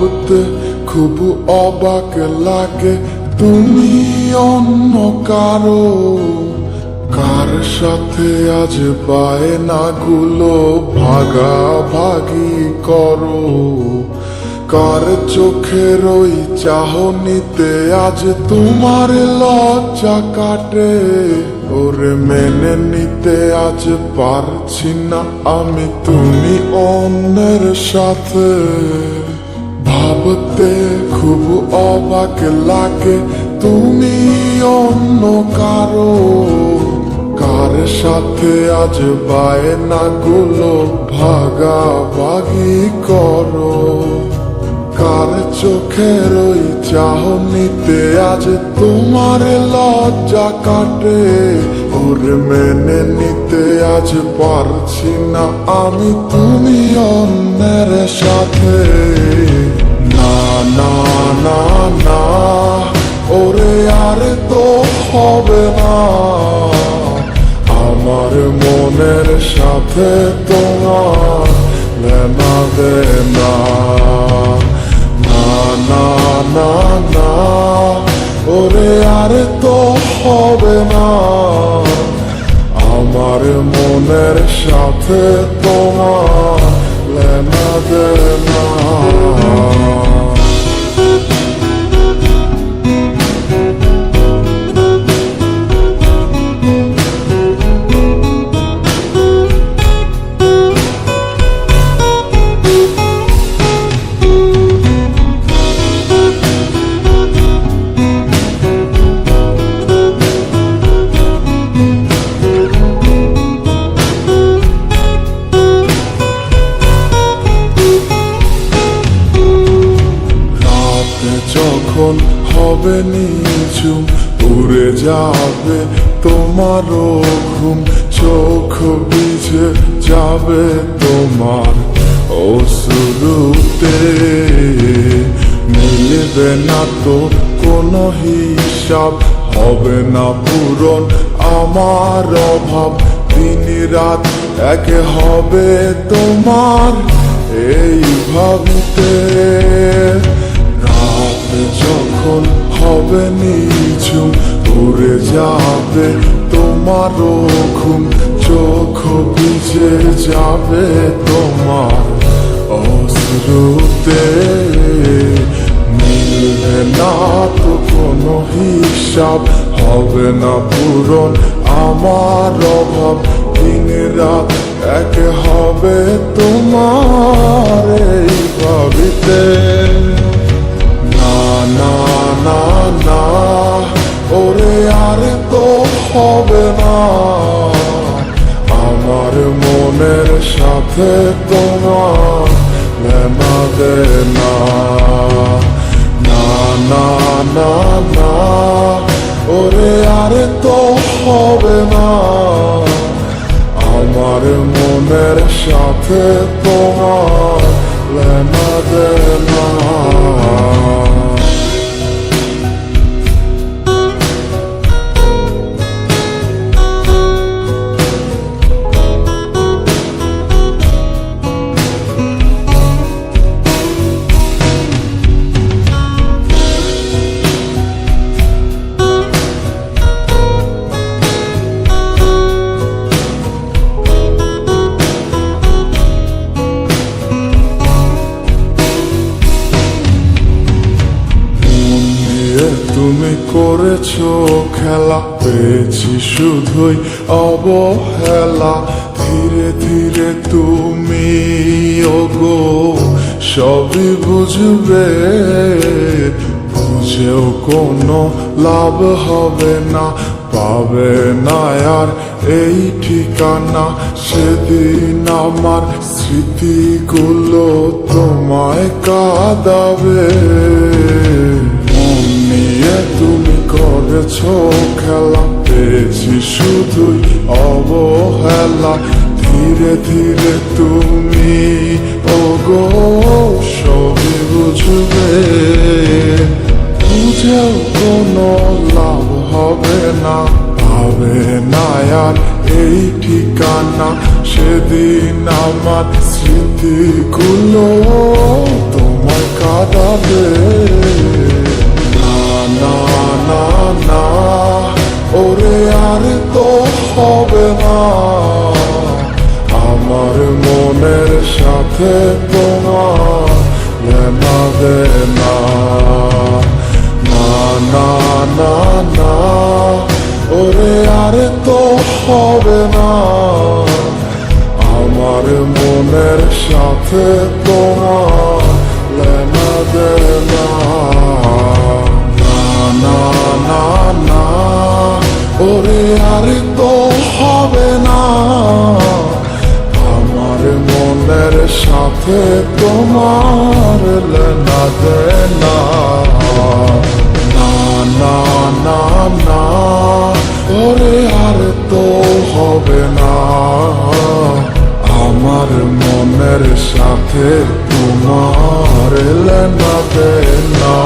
ভাবতে খুব অবাক লাগে, তুমি অন্য কারো। কার সাথে আজ বায়নাগুলো ভাগাভাগি করো? কার চোখের ওই চাহনিতে আজ তোমার লজ্জা কাটে? ওরে মেনে নিতে আজ পারছি না আমি তুমি অন্যের সাথে। ভাবতে খুব অবাক লাগে, তুমি অন্য কারো। কার সাথে আজ বায়নাগুলো ভাগাভাগি করো? কার চোখের ওই চাহনিতে আজ তোমার লজ্জা কাটে? ওরে মেনে নিতে আজ পারছি না আমি তুমি অন্যের সাথে। না না না না, ওরে আর তো হবে না, আমার মনের সাথে তোমার লেনা দেনা। না না না না, ওরে আর তো হবে না, আমার মনের সাথে তোমার লেনা দেনা। যখন হবে নিঝুম উড়ে যাবে তোমারও ঘুম, চোখ ভিজে যাবে তোমার অশ্রুতে। মিলবে না তো কোনো হিসাব, হবে না পূরণ আমার অভাব। দিন রাত এক হবে তোমার এই ভাবিতে। যখন হবে নিঝুম উড়ে যাবে তোমারও ঘুম, চোখ ভিজে যাবে তোমার অশ্রুতে। মিলবে না তো কোনো হিসাব, হবে না পূরণ আমার অভাব। দিন রাত এক হবে তোমার এই ভাবিতে। না না না, ওরে আর তো হবে না, আমার মনের সাথে তোমার লেনা দেনা। না না না না, ওরে আর তো হবে না, আমার মনের সাথে তোমার লেনা দেনা। তুমি করেছো খেলা, পেয়েছি শুধুই অবহেলা। ধীরে ধীরে তুমি ওগো সবই বুঝবে, বুঝেও কোনো লাভ হবে না, পাবে না আর এই ঠিকানা। সেদিন আমার স্মৃতিগুলো তোমায় কাঁদাবে। তুমি করেছো খেলা, পেয়েছি শুধুই অবহেলা। ধীরে ধীরে তুমি ওগো সবই বুঝবে, বুঝেও কোনো লাভ হবে না, পাবে না আর এই ঠিকানা। সেদিন আমার স্মৃতিগুলো তোমায় কাটাবে। না না না না ওরে আর তো হবে না, আমার মনের সাথে তোমার লেনা দেনা। না না না না ওরে আর তো হবে না, আমার মনের সাথে তোমার লেনা দেনা। না না না না ওরে আর তো হবে না, আমার মনের সাথে তোমার লেনা দেনা। না না না না ওরে আর তো হবে না, আমার মনের সাথে তোমার লেনা দেনা।